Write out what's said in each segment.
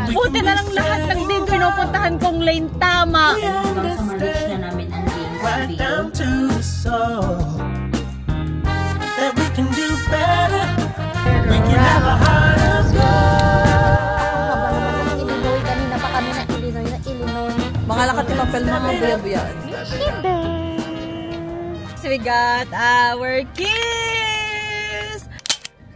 Buti na lang lahat ng din pinupuntahan kong lane tama. Hanggang sa ma-reach na namin ang lane sa field. That we can do better. We can have a heart of gold. Illinois, kanina pa kami na Illinois. Mga lakat yung papel na mga buya-buyaan. So we got our kiss!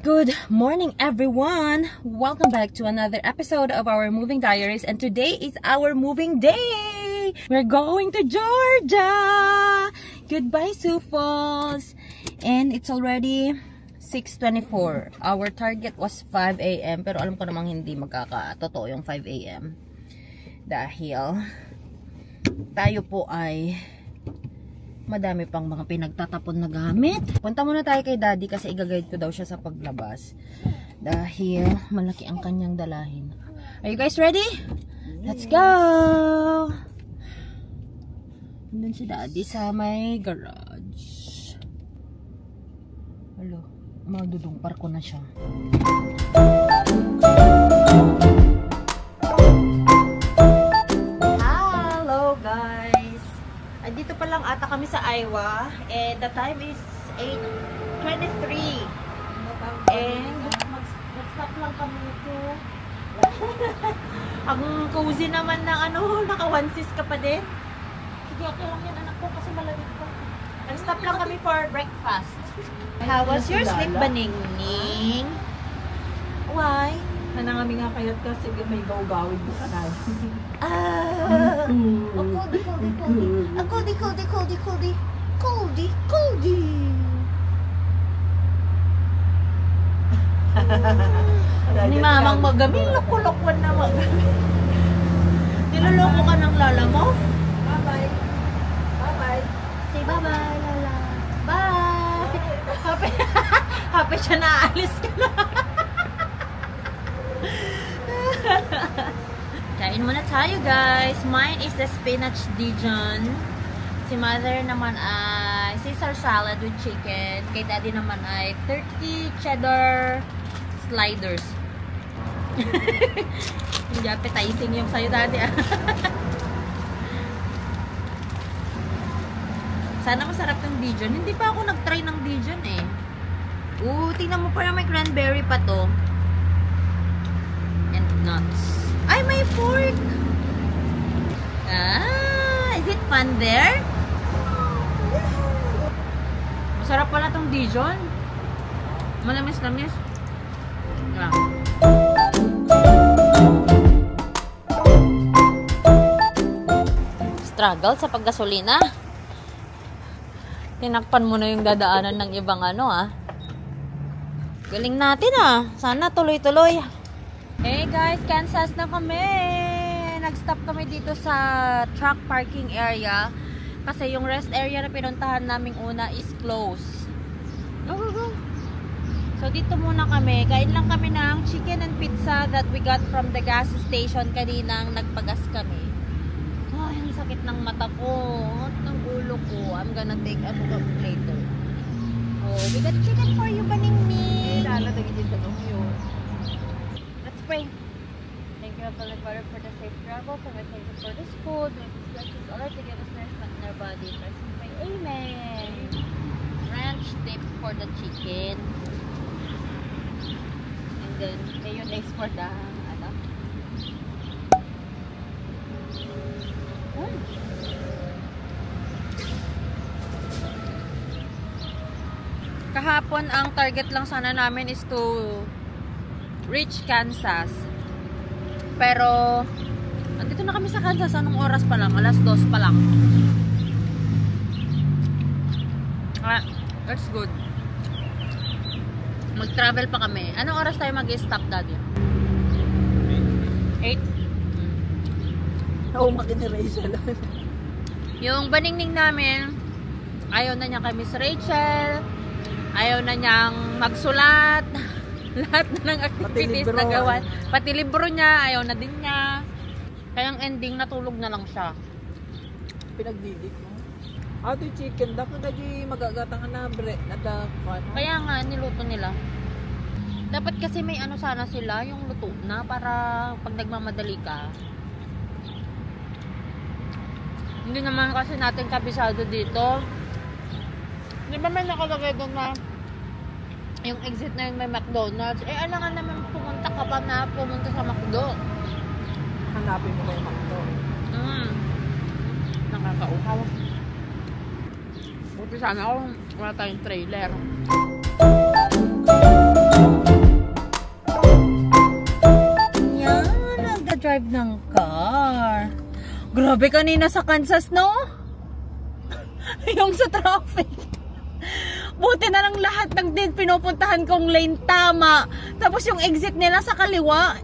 Good morning, everyone! Welcome back to another episode of our Moving Diaries, and today is our moving day! We're going to Georgia! Goodbye, Sioux Falls! And it's already 6:24. Our target was 5 AM, pero alam ko namang hindi magkakatotoo yung 5 AM. Dahil tayo po ay madami pang mga pinagtatapon na gamit. Punta muna tayo kay Daddy kasi i-guide ko daw siya sa paglabas. Dahil malaki ang kanyang dalahin. Are you guys ready? Let's go! Nandun si Daddy sa may garage. Hello, magdudungpar ko na siya. Hello guys! Dito pa lang ata kami sa Iowa, and the time is 8:23. And mag-stop lang kami ito. Ang cozy naman ng ano, naka-onesies ka pa din. Sige, okay lang yan anak ko kasi malamig pa. Nag-stop lang kami for breakfast. How was your sleep, Baningning? Why? Nanangami nga kayat kasi may gawgawid mo ka na. Coldie. Ni mamang magamin, loko-lokwan na magamin. Niloloko ka ng lala mo? Bye-bye. Bye-bye. Say bye-bye, lala. Bye! Happy siya na, alis ka na. Kain muna tayo guys. Mine is the spinach Dijon. Si mother naman ay Caesar salad with chicken. Kay daddy naman ay turkey cheddar sliders. Hindi appetizing yung sa'yo daddy. Sana masarap yung Dijon. Hindi pa ako nag-try ng Dijon eh. Tingnan mo parang may cranberry pa to. And nuts. Ay, may fork! Is it fun there? Masarap pala tong Dijon. Malamis-lamis. Yeah. Struggle sa paggasolina. Tinakpan mo na yung dadaanan ng ibang ano ah. Galing natin ah. Sana tuloy-tuloy. Hey guys, Kansas na kami. Nag-stop kami dito sa truck parking area. Kasi yung rest area na pinuntahan naming una is closed. Go. So dito muna kami. Kain lang kami ng chicken and pizza that we got from the gas station kaninang nagpagas kami. Ay, ang sakit ng mata ko. Ng ulo ko. I'm gonna take a look later. Oh, we got chicken for you, Baningning. Let's pray. Thank you, Heavenly Father, for the safe travel. For the thank you for this food. May bless us all to give us nourishment in our body. Let's pray. Amen. Ranch dip for the chicken. And then mayonnaise for the ano. Kahapon ang target lang sana namin is to reach Kansas. Pero andito na kami sa Kansas. Anong oras pa lang? Alas 2 pa lang. That's good. Mag-travel pa kami. Anong oras tayo mag-stop, Daddy? 8? Oo, makineration lang. Yung Baningning namin, ayaw na niya kay Miss Rachel. Ayaw na niyang magsulat. Lahat na ng activities na gawan. Pati libro niya, ayaw na din niya. Kaya ang ending, natulog na lang siya. Pinagdidik mo. Ito yung chicken. Dapat lagi magagatang na bre. Kaya nga, niluto nila. Dapat kasi may ano sana sila, yung luto na para pag nagmamadali ka. Hindi naman kasi natin kabisado dito. Di ba may nakalagay doon na yung exit na yun may McDonald's? Eh, alangan naman pumunta ka pa na pumunta sa McDo. Hanapin mo ba yung McDo? Nakakauhaw. Buti sana ako, wala tayong trailer. Yan, nagda-drive ng car. Grabe kanina sa Kansas, no? Yung sa traffic. Buti na lang lahat ng din pinupuntahan kong lane tama. Tapos yung exit nila sa kaliwa.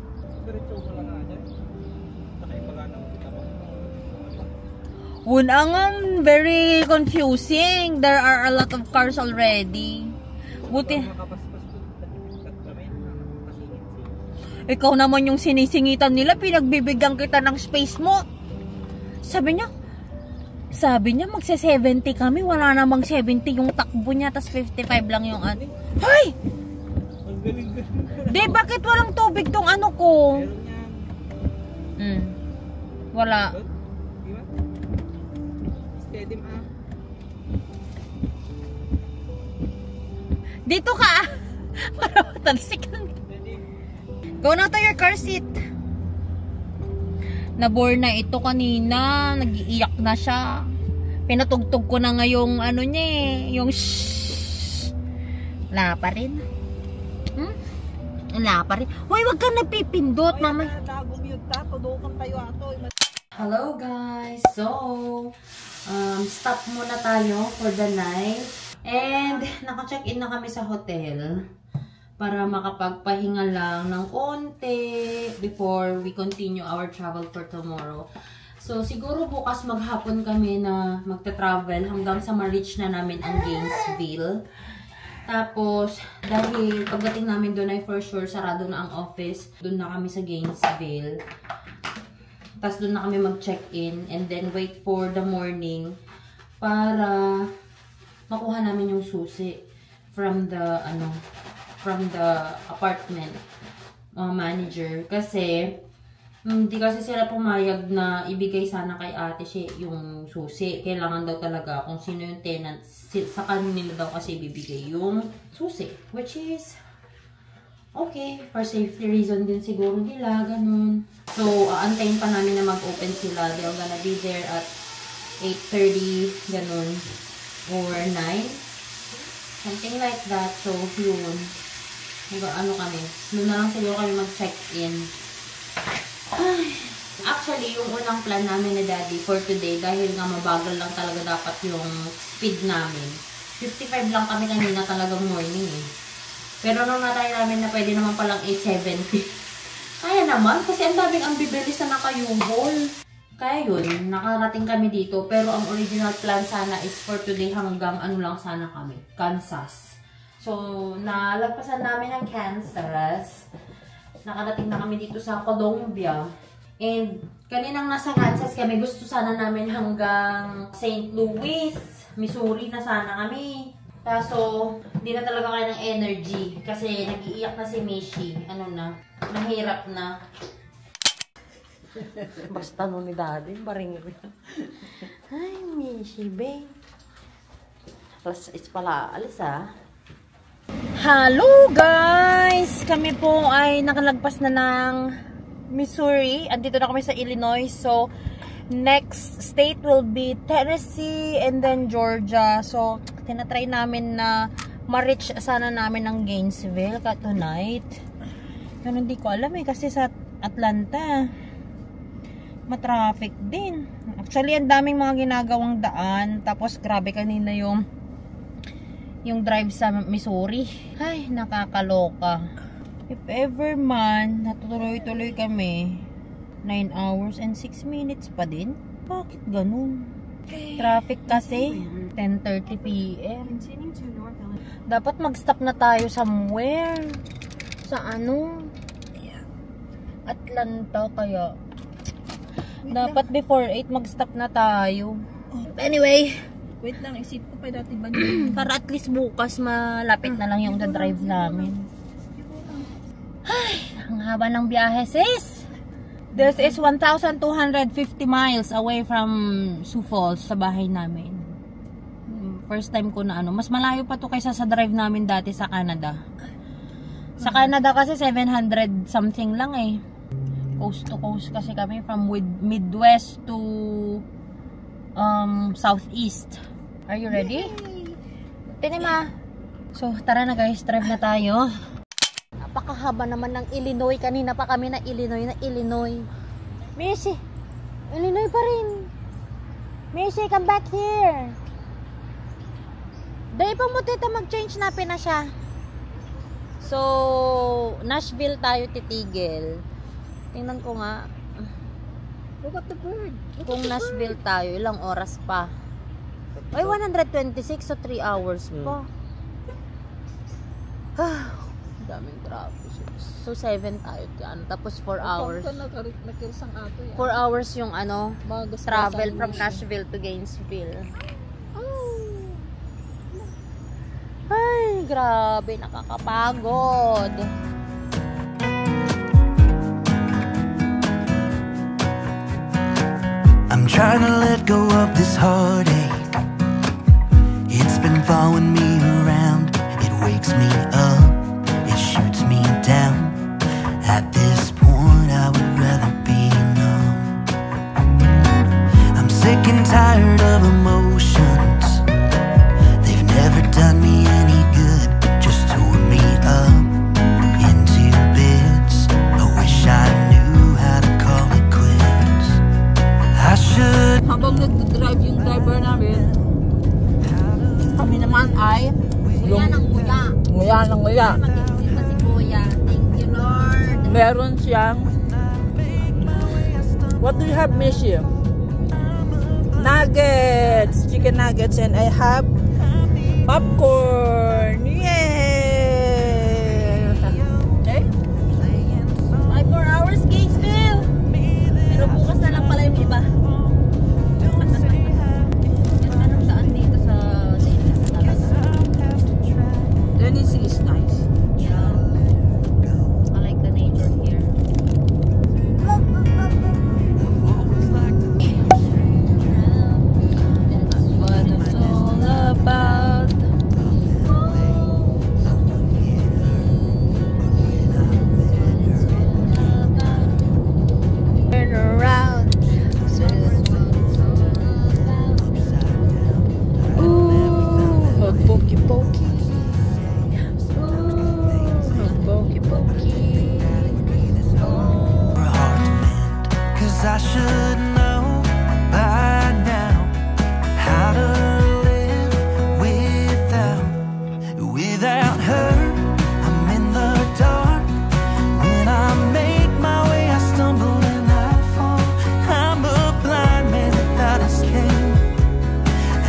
Unang very confusing. There are a lot of cars already. Buti. Ikaw naman yung sinisingitan nila. Pinagbibigyan kita ng space mo. Sabi niya magse-70 kami. Wala namang 70 yung takbo niya. Tas 55 lang yung ano. Hoy! Di, bakit walang tubig tong ano ko? Wala. Dito ka! Para matalsik lang. Go na to your car seat. Nabore na ito kanina. Nag-iiyak na siya. Pinatugtog ko na nga yung ano niya eh. Yung shhh. Wala pa rin. Wala pa rin. Hoy, wag kang napipindot, mama. Hello guys. So, stop muna tayo for the night. And, naka-check-in na kami sa hotel para makapagpahinga lang ng konti before we continue our travel for tomorrow. So, siguro bukas maghapon kami na magta-travel hanggang sa ma-reach na namin ang Gainesville. Tapos, dahil pagdating namin doon ay for sure sarado na ang office, doon na kami sa Gainesville. Tapos doon na kami mag-check-in and then wait for the morning para makuha namin yung susi from the apartment manager. Kasi hindi kasi sila pumayag na ibigay sana kay ate siya yung susi. Kailangan daw talaga kung sino yung tenant, sa kanila daw kasi ibibigay yung susi. Which is okay, for safety reason din siguro nila, ganun. So, aantayin pa namin na mag-open sila. They're gonna be there at 8:30, ganun. Or 9. Something like that. So, yun. Ano kami. Doon na lang siguro kami mag-check-in. Actually, yung unang plan namin ni Daddy for today, dahil nga mabagal lang talaga dapat yung speed namin. 55 lang kami kanina talagang morning eh. Pero nung natry namin na pwede naman palang 870. Kaya naman, kasi ang daming ang bibilis na nakayuhol. Kaya yun, nakarating kami dito. Pero ang original plan sana is for today hanggang ano lang sana kami, Kansas. So, nalagpasan namin ang Kansas. Nakarating na kami dito sa Columbia. And kaninang nasa Kansas kami, gusto sana namin hanggang St. Louis, Missouri na sana kami. Kaso, hindi na talaga kaya ng energy. Kasi nag-iiyak na si Mishi. Ano na, mahirap na. Basta no ni Daddy, baring rin. Ay, Mishi, babe. Alas 6 pala, alis ah. Hello guys! Kami po ay nakalagpas na ng Missouri. Andito na kami sa Illinois. So, next state will be Tennessee and then Georgia. So, tinatry namin na ma-reach sana namin ng Gainesville tonight. Pero hindi ko alam eh, kasi sa Atlanta matraffic din. Actually, ang daming mga ginagawang daan. Tapos, grabe kanina yung drive sa Missouri. Ay, nakakaloka. If ever man, natutuloy-tuloy kami, 9 hours and 6 minutes pa din. Bakit ganun? Traffic kasi, 10:30 PM. Dapat mag-stop na tayo somewhere. Sa ano? Atlanta kaya. Dapat before 8 mag-stop na tayo. Anyway, Wait lang, isip ko pa dati ba? para at least bukas malapit na lang yung drive namin. haba ng biyahe, sis. This is 1,250 miles away from Sioux Falls sa bahay namin. First time ko na mas malayo pa to kaysa sa drive namin dati sa Canada. Sa Canada kasi 700 something lang eh. Coast to coast kasi kami from Midwest to Southeast. Are you ready? Tinima. So, tara na guys, drive na tayo. Napakahaba naman ng Illinois. Kanina pa kami na Illinois. Missy, Illinois pa rin. Missy, come back here. Dahil pa mo tita mag-change na siya. So, Nashville tayo titigil. Tingnan ko nga. Look at the bird. Kung Nashville tayo, ilang oras pa? Ay, 126 so 3 hours pa. Daming traffic. So 7 tayo dyan. Tapos 4 hours. 4 hours yung travel from Nashville to Gainesville. Ay, grabe, nakakapagod. I'm trying to let go of this heartache. It's been following me around. It wakes me up, it shoots me down. At this point I would rather be numb. I'm sick and tired of emotions. They've never done me any good, just tore me up into bits. I wish I knew how to call it quits. I should. Habang nag-drive yung driver namin, kami naman ay Nguya ng nguya. nguya ng nguya. Mag-isip pa si Kuya. Thank you, Lord. Meron siyang, what do you have, Mishi? Nuggets, chicken nuggets, and I have popcorn. Yay! Okay? 5 more hours, Gainesville. Pero bukas na lang pala yung iba. Anong daan dito sa Tennessee is nice. Yeah. I like the nature here. That's what it's all about. Turn around. Ooh, pokey-pokey. Cause I should know by now how to live without her. I'm in the dark. When I make my way, I stumble and I fall. I'm a blind man without a escape.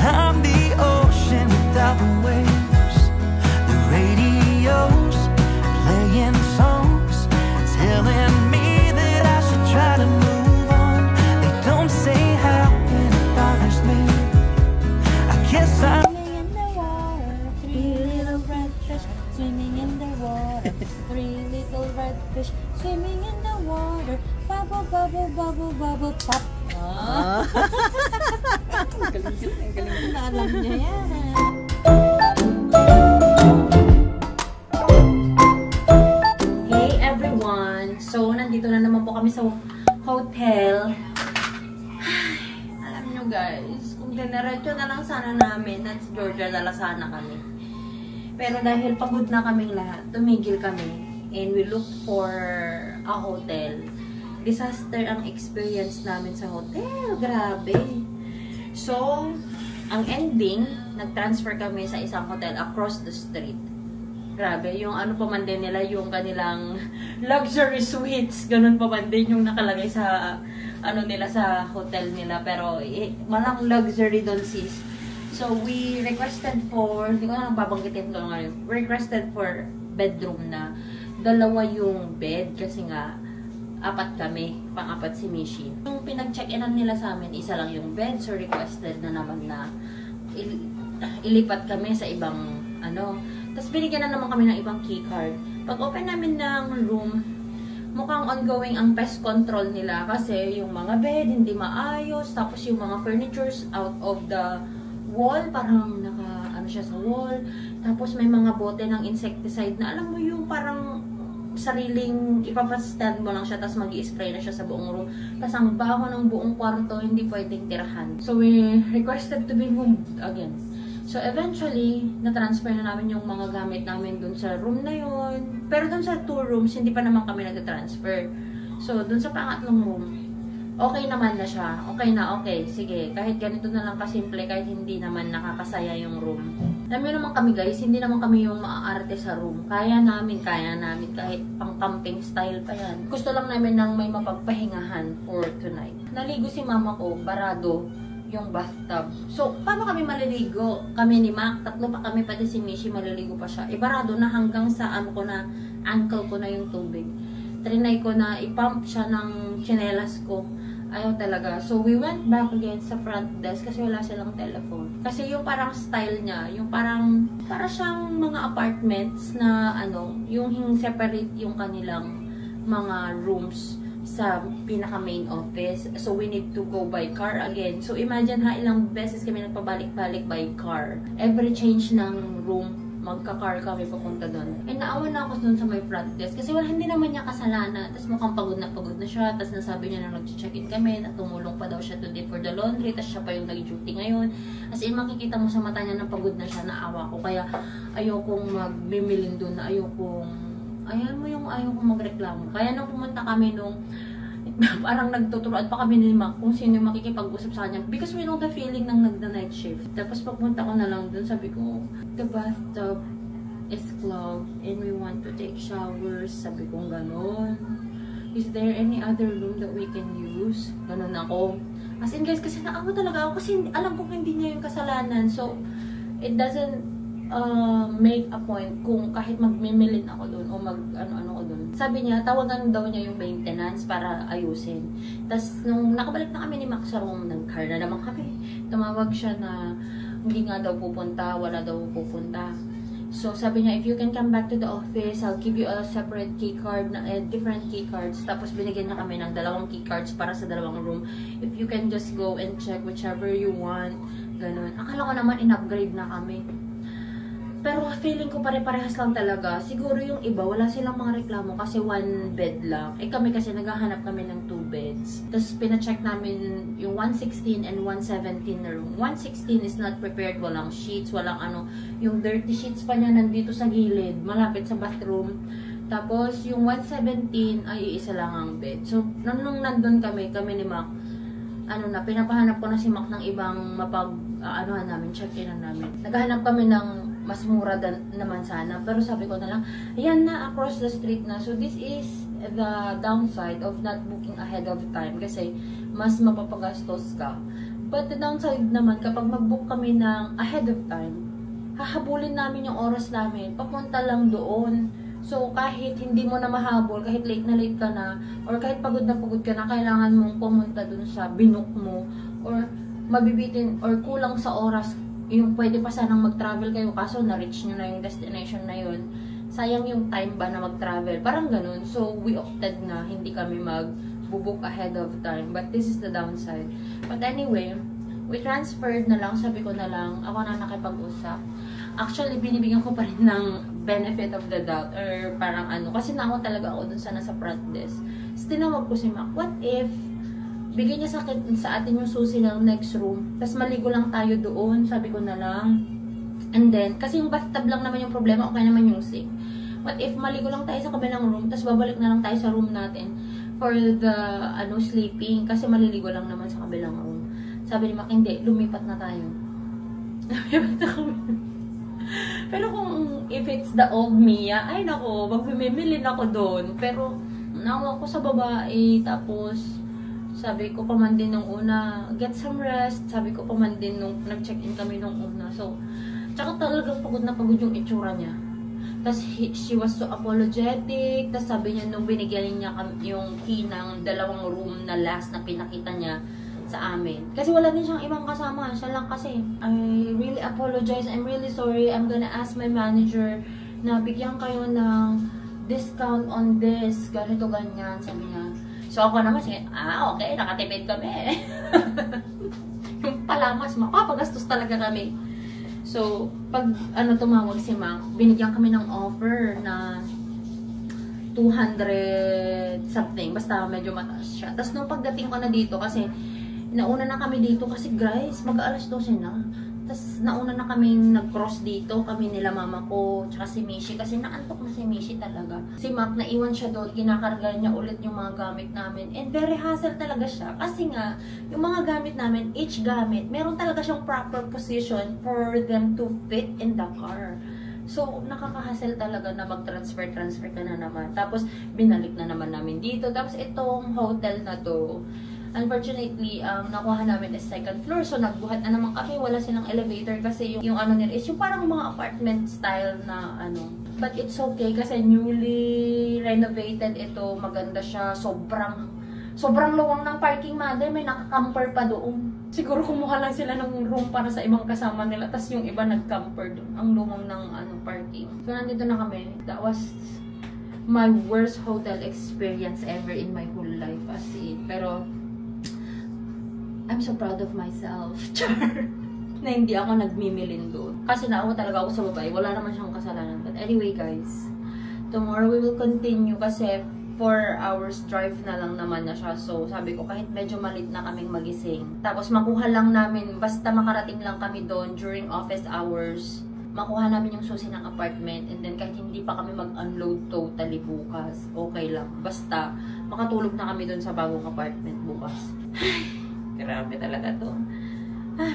I'm the ocean without the waves. The radio's playing songs, telling me that I should try to move on. They don't say how, and it bothers me. I guess I'm In the water, 3 little red fish swimming in the water. 3 little red fish swimming in the water. Bubble, bubble, bubble, bubble, pop. Alam niya yan. Hey everyone! So, nandito na naman po kami sa hotel. Alam nyo guys, kung dinerecho na lang sana namin at Georgia na lang sana kami. Pero dahil pagod na kaming lahat, tumigil kami and we looked for a hotel. Disaster ang experience namin sa hotel. Grabe. So, ang ending, nag-transfer kami sa isang hotel across the street. Grabe, yung pa man din nila, yung kanilang luxury suites, ganun pa man din yung nakalagay sa nila sa hotel nila, pero malang luxury doon sis. So we requested for, hindi ko na babanggitin ko ngayon, we requested for bedroom na 2 yung bed kasi nga 4 kami, pang-4 si Mishi. Yung pinag-check-inan nila sa amin, 1 lang yung bed, so requested na naman na ilipat kami sa ibang tapos binigyan na naman kami ng ibang keycard. Pag open namin ng room, mukhang ongoing ang pest control nila kasi yung mga bed hindi maayos, tapos yung mga furnitures out of the wall, parang ano siya sa wall, tapos may mga bote ng insecticide na alam mo yung parang sariling ipapastand mo lang siya tapos mag-i-spray na siya sa buong room. Tapos ang baho ng buong kwarto, hindi pwedeng tirahan. So we requested to be moved again. So eventually, na-transfer na namin yung mga gamit namin dun sa room na yun. Pero dun sa 2 rooms, hindi pa naman kami nag-transfer. So dun sa pangatlong room, okay naman na siya. Okay na, okay. Sige, kahit ganito na lang kasimple, kahit hindi naman nakakasaya yung room. Alam nyo naman kami guys, hindi naman kami yung maaarte sa room. Kaya namin kahit pang camping style pa yan. Gusto lang namin ng may mapagpahingahan for tonight. Naligo si mama ko, barado yung bathtub. So, paano kami maliligo? Kami ni Mac, tatlo pa kami, pati si Mishi, maliligo pa siya. Ibarado na hanggang sa ankle ko na yung tubig. Trinay ko na ipump siya ng tsinelas ko. Ayaw talaga. So, we went back again sa front desk kasi wala silang telephone. Kasi yung parang style niya, yung para siyang mga apartments na yung separate yung kanilang mga rooms sa pinaka-main office. So, we need to go by car again. So, imagine ilang beses kami nagpabalik-balik by car. Every change ng room, magka-car kami papunta doon. And naawa na ako doon sa may front desk. Kasi hindi naman niya kasalanan. Tapos mukhang pagod na siya. Tapos nasabi niya na nag-check-in kami. At tumulong pa daw siya today for the laundry. Tapos siya pa yung nag-duty ngayon. As in, makikita mo sa mata niya na pagod na siya. Naawa ko. Kaya ayokong magbimilin doon na ayokong magreklamo. Kaya nung pumunta kami parang nagtuturuan pa kami ni Mac kung sino yung makikipag-usap sa kanya. Because we know the feeling ng nagda-night shift. Tapos pagpunta ko na lang dun, sabi ko, the bathtub is clogged and we want to take showers. Sabi ko, ganon. Is there any other room that we can use? Ganon ako. As in guys, kasi naawa talaga ako kasi alam kong hindi niya yung kasalanan. So, it doesn't make a point kung kahit magmimilin ako doon o mag-ano ko doon. Sabi niya, tawagan daw niya yung maintenance para ayusin. Tapos, nung nakabalik na kami ni Max sa room, nag-car na naman kami. Tumawag siya na hindi nga daw pupunta, wala daw pupunta. So, sabi niya, if you can come back to the office, I'll give you a separate key card, different key cards. Tapos, binigyan niya kami ng 2 key cards para sa 2 room. If you can just go and check whichever you want. Ganun. Akala ko naman in-upgrade na kami. Pero feeling ko pare-parehas lang talaga. Siguro yung iba, wala silang mga reklamo kasi 1 bed lang. Kami kasi naghahanap kami ng 2 beds. Tapos pina-check namin yung 116 and 117 na room. 116 is not prepared, walang sheets, walang yung dirty sheets pa niya nandito sa gilid, malapit sa bathroom. Tapos yung 117 ay isa lang ang bed. So nung nandun kami ni Mac, pinapahanap ko na si Mac ng ibang check-in namin. Naghahanap kami ng mas mura naman sana. Pero sabi ko na lang, ayan na, across the street na. So, this is the downside of not booking ahead of time. Kasi, mas mapapagastos ka. But the downside naman, kapag mag-book kami ng ahead of time, hahabulin namin yung oras namin. Papunta lang doon. So, kahit hindi mo na mahabol, kahit late ka na, or kahit pagod ka na, kailangan mong pumunta dun sa binook mo, or mabibitin, or kulang sa oras, yung pwede pa sanang mag-travel kayo, kaso na-reach nyo na yung destination na yun. Sayang yung time ba na mag-travel? Parang ganun. So, we opted na hindi kami mag-book ahead of time. But this is the downside. But anyway, we transferred na lang. Sabi ko na lang, ako na nakipag-usap. Actually, binibigyan ko pa rin ng benefit of the doubt. Or parang kasi naawa talaga ako dun sana sa front desk. So, tinawag ko si Mac, what if bigyan niya sa atin yung susi ng next room. Tapos maligo lang tayo doon. Sabi ko na lang. And then, kasi yung bathtub lang naman yung problema. Okay naman yung sink. What if maligo lang tayo sa kabilang room. Tapos babalik na lang tayo sa room natin. For the, sleeping. Kasi maliligo lang naman sa kabilang room. Sabi ni Mac, hindi. Lumipat na tayo. Lumipat na kami. Pero kung if it's the old Mia, ay nako, magmimilin ako doon. Pero, nawa ko sa babae. Tapos, sabi ko pa man din nung una, get some rest. Sabi ko pa man din nung nag-check-in kami nung una. So, tsaka talagang pagod na pagod yung itsura niya. Tapos, she was so apologetic. Tapos, sabi niya nung binigyan niya yung key ng 2 room na last na pinakita niya sa amin. Kasi wala din siyang ibang kasama. Siya lang kasi. I really apologize. I'm really sorry. I'm gonna ask my manager na bigyan kayo ng discount on this, ganito, ganyan, sabi niya. So, ako naman, okay, nakatipid kami. Yung pala, mas makapagastos talaga kami. So, pag tumawag si Mac, binigyan kami ng offer na 200 something. Basta medyo mataas siya. Tapos, nung pagdating ko na dito, kasi nauna na kami dito, kasi guys, mag-alas 12 na. Tapos, nauna na kaming nag-cross dito, kami nila mama ko, tsaka si Mishi, kasi naantok na si Mishi talaga. Si Mac, naiwan siya doon, kinakarga niya ulit yung mga gamit namin. And very hassle talaga siya, kasi nga, yung mga gamit namin, each gamit, meron talaga siyang proper position for them to fit in the car. So, nakaka-hassle talaga na mag-transfer ka na naman. Tapos, binalik na naman namin dito. Tapos, itong hotel na to, unfortunately, nakuha namin is second floor. So, nagbuhat na naman kami. Wala silang elevator kasi yung ano nila is yung parang mga apartment style na ano. But it's okay kasi newly renovated ito. Maganda siya. Sobrang luwang ng parking, mother. May naka-camper pa doon. Siguro kumuha lang sila ng room para sa ibang kasama nila. Tapos yung iba nag-camper doon. Ang luwang ng parking. So, nandito na kami. That was my worst hotel experience ever in my whole life as in. Pero, I'm so proud of myself, na hindi ako nagmimilin doon. Kasi naawa talaga ako sa babae. Wala naman siyang kasalanan. But anyway, guys, tomorrow we will continue kasi 4 hours drive na lang naman na siya. So, sabi ko, kahit medyo malit na kaming magising. Tapos, makuha lang namin, basta makarating lang kami doon during office hours, makuha namin yung susi ng apartment. And then, kahit hindi pa kami mag-unload totally bukas, okay lang. Basta, makatulog na kami doon sa bagong apartment bukas. Grabe talaga to.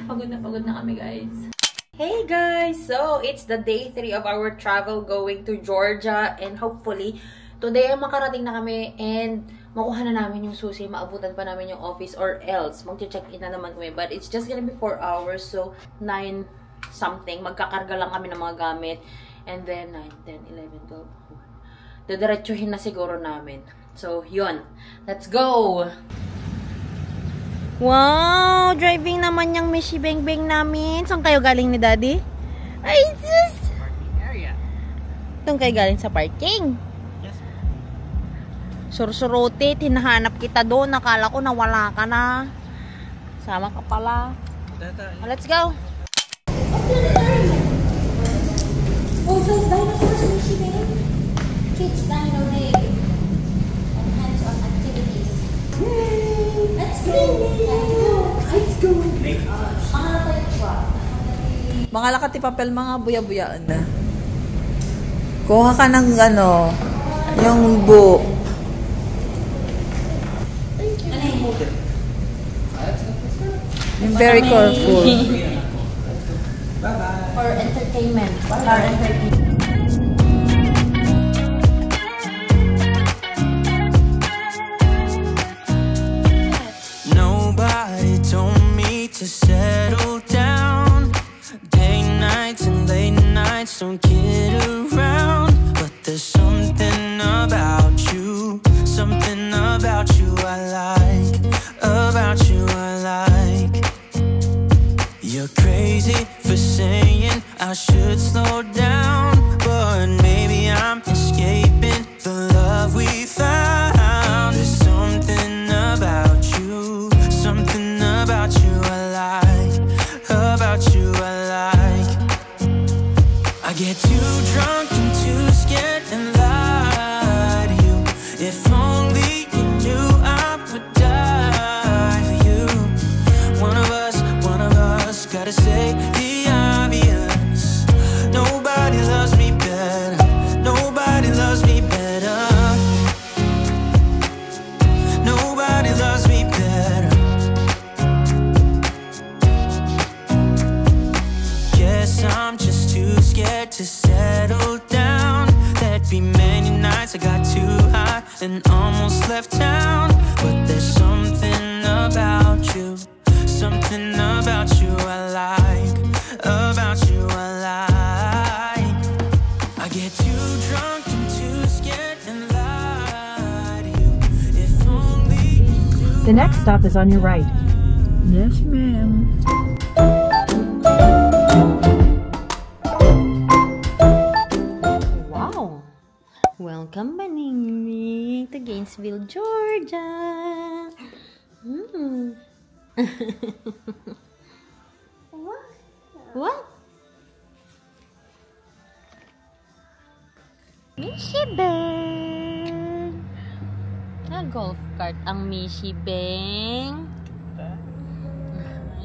Pagod na kami, guys. Hey, guys! So, it's the day 3 of our travel going to Georgia. And hopefully, today makarating na kami and makuha na namin yung susi. Maabutan pa namin yung office or else mag-check-in na naman kami. But it's just gonna be 4 hours. So, 9 something. Magkakarga lang kami ng mga gamit. And then, 9, 10, 11, 12. Dadiretsuhin na siguro namin. So, yun. Let's go! Wow! Driving naman yung Mishi Beng Beng namin. Saan kayo galing ni Daddy? Ay, sus! Parking area. Doon kayo galing sa parking? Yes. Sursurote, tinahanap kita doon. Nakala ko nawala ka na. Sama ka pala. Let's go! Oh, so it's dinosaurs, Mishi Beng? Kids Dino Day. And hands-on activities. Yay! Let's go! Let's go! Mga lakati papel, mga buya-buyaan na. Kuha ka ng ano, yung bu. Yung very colorful. For entertainment. Car entertainment. Nobody told me to settle down. Day nights and late nights don't get around. But there's something about you I like, about you I like. You're crazy for saying I should slow down, but maybe I'm escaping the love we found. There's something about you I like, about you I like. I get too drunk and too scared and lie to you. If only you knew I would die for you. One of us gotta say the obvious. Nobody loves me better. Nobody loves me better. Nobody loves me better. Guess I'm just too scared to settle down. There'd be many nights I got too high and almost left town. But there's something about you I like, about you I like. I get too drunk and too scared and lie to you. If only you knew. The next stop is on your right. Yes, ma'am. Wow! Welcome Gainesville, Georgia. What? Mishi Beng. Golf cart ang Mishi Beng.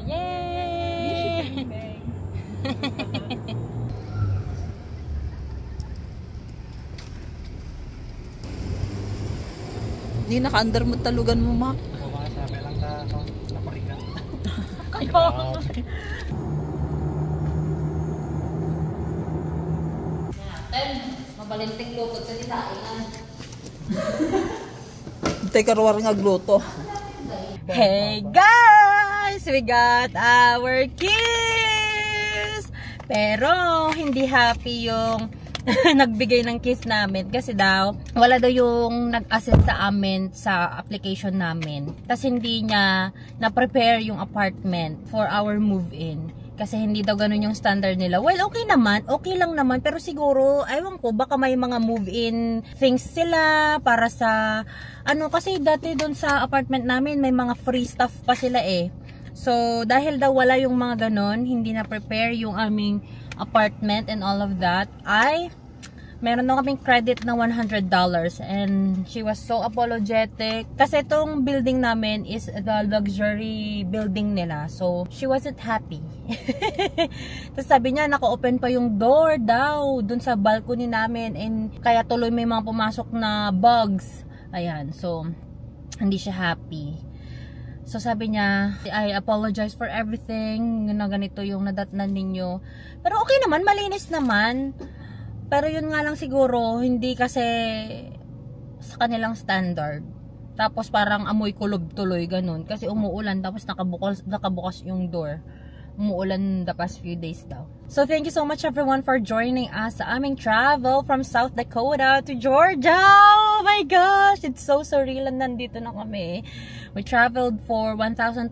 Yay! Hindi naka-under mo talugan mo, Ma. Sabi lang na naparikan. Mabalinting lukot sa ditaingan. Tay karuwar nga gluto. Hey guys! We got our kiss! Pero hindi happy yung nagbigay ng kiss namin kasi daw wala daw yung nag-assist sa amin sa application namin. Kasi hindi niya na-prepare yung apartment for our move-in. Kasi hindi daw ganun yung standard nila. Well, okay naman. Okay lang naman. Pero siguro, aywan ko, baka may mga move-in things sila para sa, kasi dati doon sa apartment namin, may mga free stuff pa sila eh. So, dahil daw wala yung mga ganun, hindi na-prepare yung aming apartment and all of that, meron na kaming credit na $100 and she was so apologetic kasi itong building namin is the luxury building nila, so she wasn't happy. Tapos sabi niya naka-open pa yung door daw dun sa balcony namin and kaya tuloy may mga pumasok na bugs, ayan, so hindi siya happy. So sabi niya, I apologize for everything na ganito yung nadatnan ninyo, pero okay naman, malinis naman. Pero yun nga lang siguro, hindi kasi sa kanilang standard. Tapos parang amoy kulob tuloy, ganun. Kasi umuulan, tapos nakabukas yung door. Umuulan the past few days daw. So thank you so much everyone for joining us sa aming travel from South Dakota to Georgia. Oh my gosh, it's so surreal. Nandito na kami. We traveled for 1,250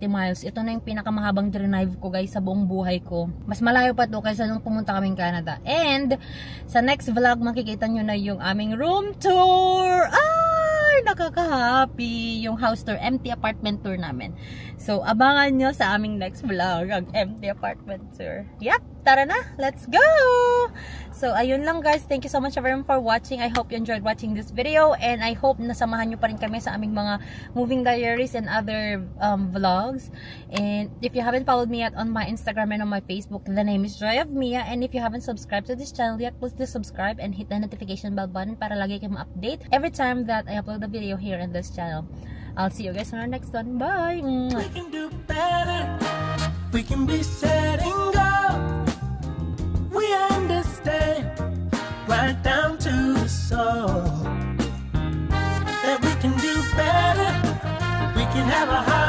miles. Ito na yung pinakamahabang drive ko guys sa buong buhay ko. Mas malayo pa to kaysa nung pumunta kaming Canada. And sa next vlog makikita nyo na yung aming room tour. Ay, nakaka-happy. Yung house tour, empty apartment tour namin. So abangan nyo sa aming next vlog ang empty apartment tour. Yep, tara na, let's go! So ayun lang guys, thank you so much everyone for watching. I hope you enjoyed watching this video and I hope nasamahan nyo pa rin kami sa aming mga moving diaries and other vlogs. And if you haven't followed me yet on my Instagram and on my Facebook, the name is Joy of Mia. And if you haven't subscribed to this channel yet, please do subscribe and hit the notification bell button para lagi kayo ma-update every time that I upload a video here in this channel. I'll see you guys on our next one. Bye! We can do better. We can be setting go. We understand right down to the soul that we can do better. We can have a high